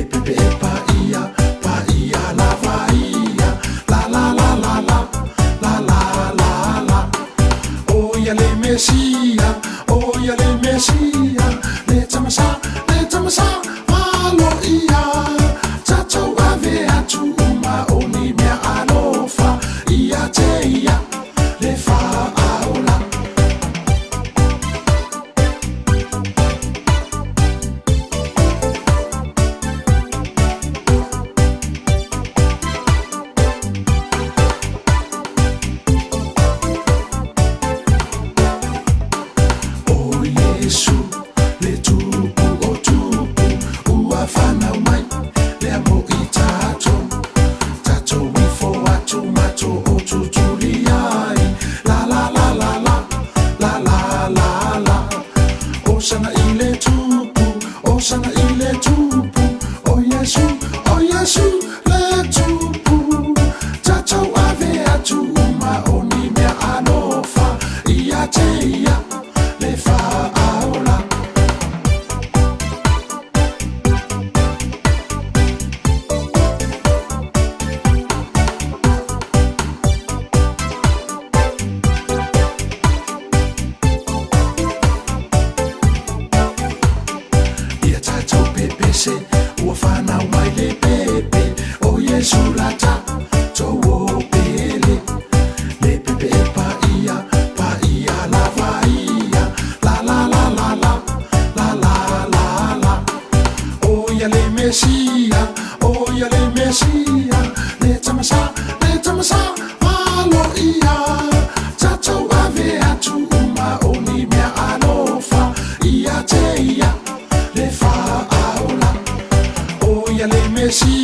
bébé paia, paia la vaia, la la la la la, la la la la. Oh ya le Messia, oh ya le Messia, le tamasa, malo ia. Tato ave atu uma oni mea alofa, ia te ia, le fa aula. Sana ile tupu, oh Yesu, le tupu. Tato ave atu uma oni mea alofa, ia te ia, le fa aola. Ua whanau mai le pepe, o Yesu lata, tō o pele. Le pepe e paia, paia la vaia, la la la la la, la la la la. O ya le Messia, le tamasa, malo ia. Tato ave atu uma oni mea alofa, ia te ia, le fa aola. Oh ya le Messia.